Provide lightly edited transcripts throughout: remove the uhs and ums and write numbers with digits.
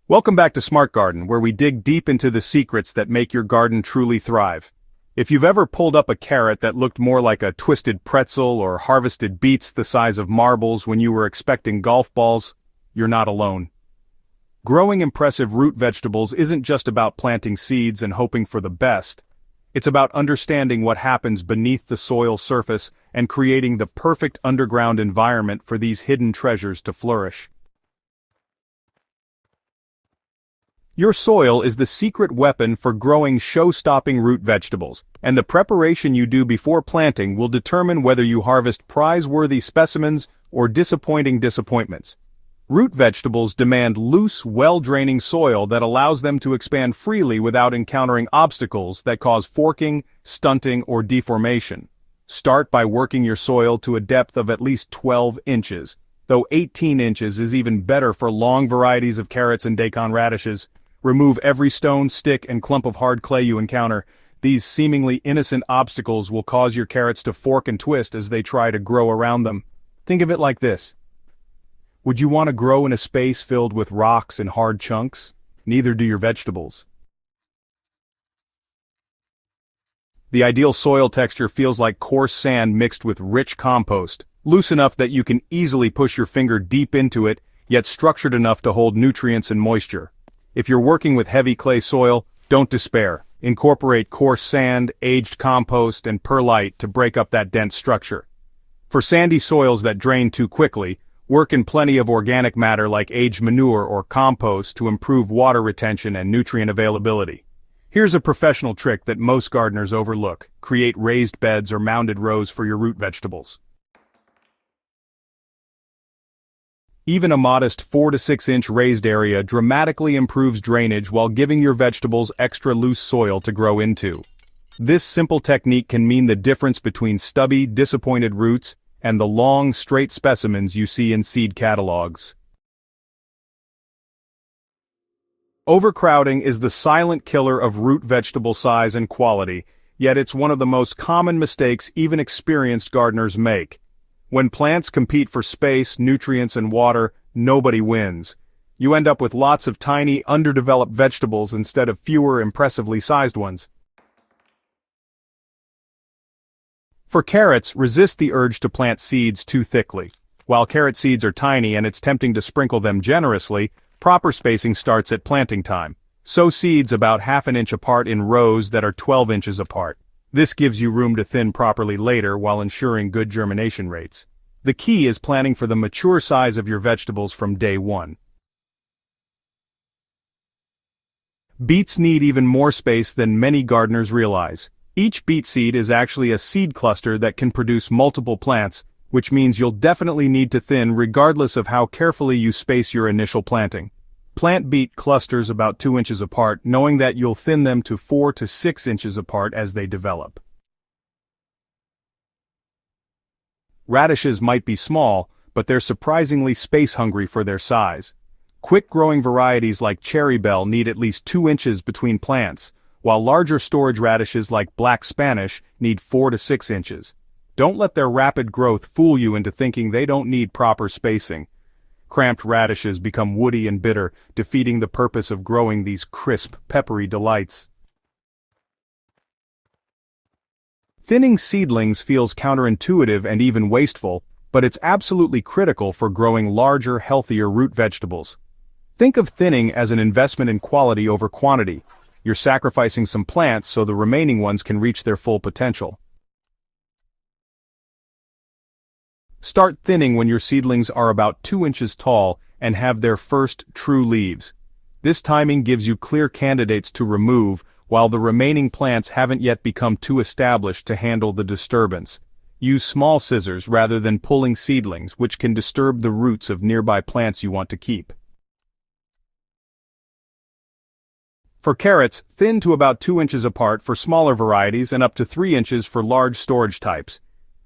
Welcome back to Smart Garden, where we dig deep into the secrets that make your garden truly thrive. If you've ever pulled up a carrot that looked more like a twisted pretzel or harvested beets the size of marbles when you were expecting golf balls, you're not alone. Growing impressive root vegetables isn't just about planting seeds and hoping for the best. It's about understanding what happens beneath the soil surface and creating the perfect underground environment for these hidden treasures to flourish. Your soil is the secret weapon for growing show-stopping root vegetables, and the preparation you do before planting will determine whether you harvest prize-worthy specimens or disappointing disappointments. Root vegetables demand loose, well-draining soil that allows them to expand freely without encountering obstacles that cause forking, stunting, or deformation. Start by working your soil to a depth of at least 12 inches, though 18 inches is even better for long varieties of carrots and daikon radishes. Remove every stone, stick, and clump of hard clay you encounter. These seemingly innocent obstacles will cause your carrots to fork and twist as they try to grow around them. Think of it like this. Would you want to grow in a space filled with rocks and hard chunks? Neither do your vegetables. The ideal soil texture feels like coarse sand mixed with rich compost, loose enough that you can easily push your finger deep into it, yet structured enough to hold nutrients and moisture. If you're working with heavy clay soil, don't despair. Incorporate coarse sand, aged compost, and perlite to break up that dense structure. For sandy soils that drain too quickly, work in plenty of organic matter like aged manure or compost to improve water retention and nutrient availability. Here's a professional trick that most gardeners overlook. Create raised beds or mounded rows for your root vegetables. Even a modest 4 to 6 inch raised area dramatically improves drainage while giving your vegetables extra loose soil to grow into. This simple technique can mean the difference between stubby, disappointed roots and the long, straight specimens you see in seed catalogs. Overcrowding is the silent killer of root vegetable size and quality, yet it's one of the most common mistakes even experienced gardeners make. When plants compete for space, nutrients, and water, nobody wins. You end up with lots of tiny, underdeveloped vegetables instead of fewer, impressively sized ones. For carrots, resist the urge to plant seeds too thickly. While carrot seeds are tiny and it's tempting to sprinkle them generously, proper spacing starts at planting time. Sow seeds about ½ inch apart in rows that are 12 inches apart. This gives you room to thin properly later while ensuring good germination rates. The key is planning for the mature size of your vegetables from day one. Beets need even more space than many gardeners realize. Each beet seed is actually a seed cluster that can produce multiple plants, which means you'll definitely need to thin regardless of how carefully you space your initial planting. Plant beet clusters about 2 inches apart, knowing that you'll thin them to 4 to 6 inches apart as they develop. Radishes might be small, but they're surprisingly space-hungry for their size. Quick-growing varieties like cherry bell need at least 2 inches between plants, while larger storage radishes like black Spanish need 4 to 6 inches. Don't let their rapid growth fool you into thinking they don't need proper spacing. Cramped radishes become woody and bitter, defeating the purpose of growing these crisp, peppery delights. Thinning seedlings feels counterintuitive and even wasteful, but it's absolutely critical for growing larger, healthier root vegetables. Think of thinning as an investment in quality over quantity. You're sacrificing some plants so the remaining ones can reach their full potential. Start thinning when your seedlings are about 2 inches tall and have their first true leaves. This timing gives you clear candidates to remove, while the remaining plants haven't yet become too established to handle the disturbance. Use small scissors rather than pulling seedlings, which can disturb the roots of nearby plants you want to keep. For carrots, thin to about 2 inches apart for smaller varieties and up to 3 inches for large storage types.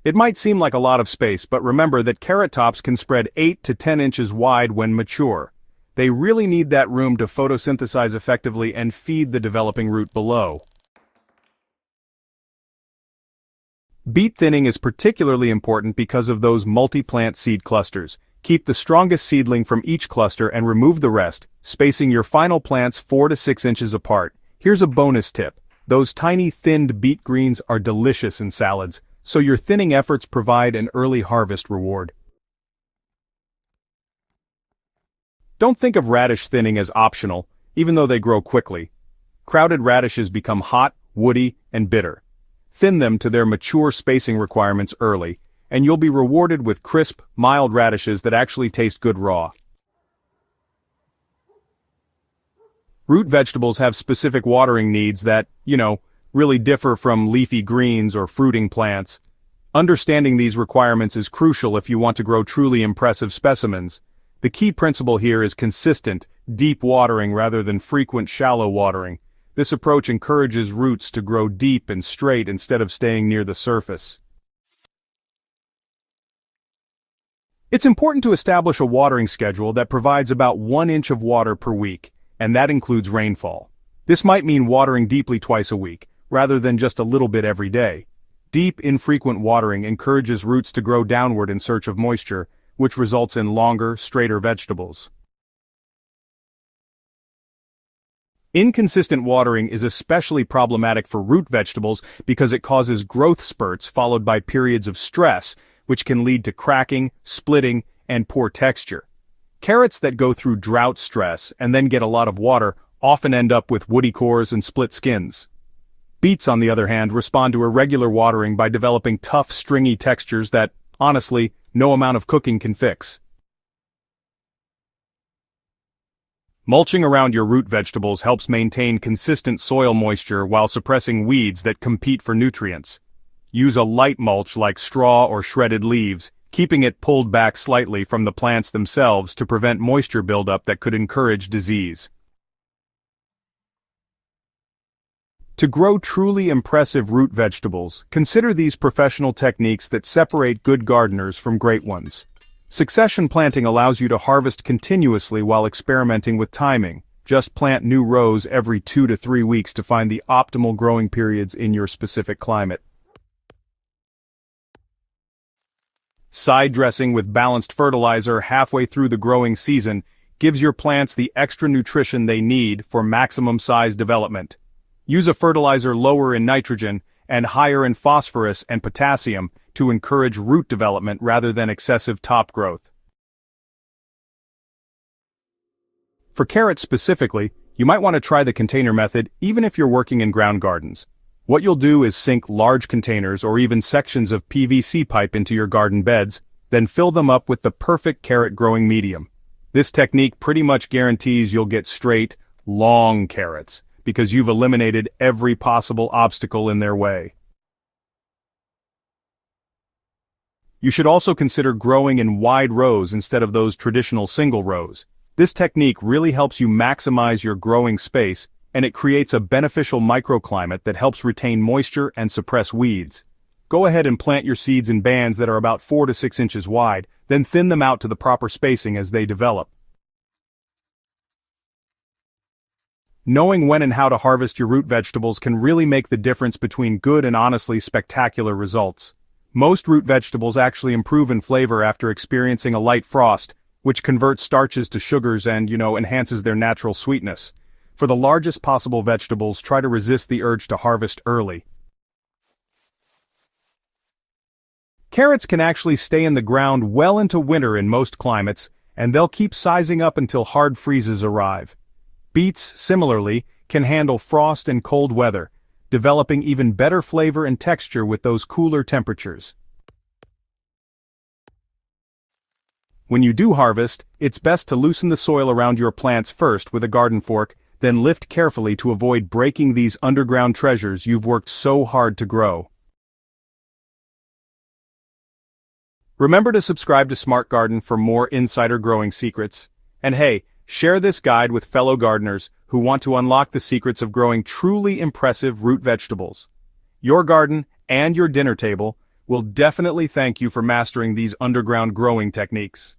It might seem like a lot of space, but remember that carrot tops can spread 8 to 10 inches wide when mature. They really need that room to photosynthesize effectively and feed the developing root below. Beet thinning is particularly important because of those multi-plant seed clusters. Keep the strongest seedling from each cluster and remove the rest, spacing your final plants 4 to 6 inches apart. Here's a bonus tip. Those tiny thinned beet greens are delicious in salads, so your thinning efforts provide an early harvest reward. Don't think of radish thinning as optional, even though they grow quickly. Crowded radishes become hot, woody, and bitter. Thin them to their mature spacing requirements early, and you'll be rewarded with crisp, mild radishes that actually taste good raw. Root vegetables have specific watering needs that, really differ from leafy greens or fruiting plants. Understanding these requirements is crucial if you want to grow truly impressive specimens. The key principle here is consistent, deep watering rather than frequent shallow watering. This approach encourages roots to grow deep and straight instead of staying near the surface. It's important to establish a watering schedule that provides about 1 inch of water per week, and that includes rainfall. This might mean watering deeply twice a week, rather than just a little bit every day. Deep, infrequent watering encourages roots to grow downward in search of moisture, which results in longer, straighter vegetables. Inconsistent watering is especially problematic for root vegetables because it causes growth spurts followed by periods of stress, which can lead to cracking, splitting, and poor texture. Carrots that go through drought stress and then get a lot of water often end up with woody cores and split skins. Beets, on the other hand, respond to irregular watering by developing tough, stringy textures that, honestly, no amount of cooking can fix. Mulching around your root vegetables helps maintain consistent soil moisture while suppressing weeds that compete for nutrients. Use a light mulch like straw or shredded leaves, keeping it pulled back slightly from the plants themselves to prevent moisture buildup that could encourage disease. To grow truly impressive root vegetables, consider these professional techniques that separate good gardeners from great ones. Succession planting allows you to harvest continuously while experimenting with timing. Just plant new rows every 2 to 3 weeks to find the optimal growing periods in your specific climate. Side dressing with balanced fertilizer halfway through the growing season gives your plants the extra nutrition they need for maximum size development. Use a fertilizer lower in nitrogen and higher in phosphorus and potassium to encourage root development rather than excessive top growth. For carrots specifically, you might want to try the container method even if you're working in ground gardens. What you'll do is sink large containers or even sections of PVC pipe into your garden beds, then fill them up with the perfect carrot growing medium. This technique pretty much guarantees you'll get straight, long carrots, because you've eliminated every possible obstacle in their way. You should also consider growing in wide rows instead of those traditional single rows. This technique really helps you maximize your growing space, and it creates a beneficial microclimate that helps retain moisture and suppress weeds. Go ahead and plant your seeds in bands that are about 4 to 6 inches wide, then thin them out to the proper spacing as they develop. Knowing when and how to harvest your root vegetables can really make the difference between good and honestly spectacular results. Most root vegetables actually improve in flavor after experiencing a light frost, which converts starches to sugars and, enhances their natural sweetness. For the largest possible vegetables, try to resist the urge to harvest early. Carrots can actually stay in the ground well into winter in most climates, and they'll keep sizing up until hard freezes arrive. Beets, similarly, can handle frost and cold weather, developing even better flavor and texture with those cooler temperatures. When you do harvest, it's best to loosen the soil around your plants first with a garden fork, then lift carefully to avoid breaking these underground treasures you've worked so hard to grow. Remember to subscribe to Smart Garden for more insider growing secrets. And hey, share this guide with fellow gardeners who want to unlock the secrets of growing truly impressive root vegetables. Your garden and your dinner table will definitely thank you for mastering these underground growing techniques.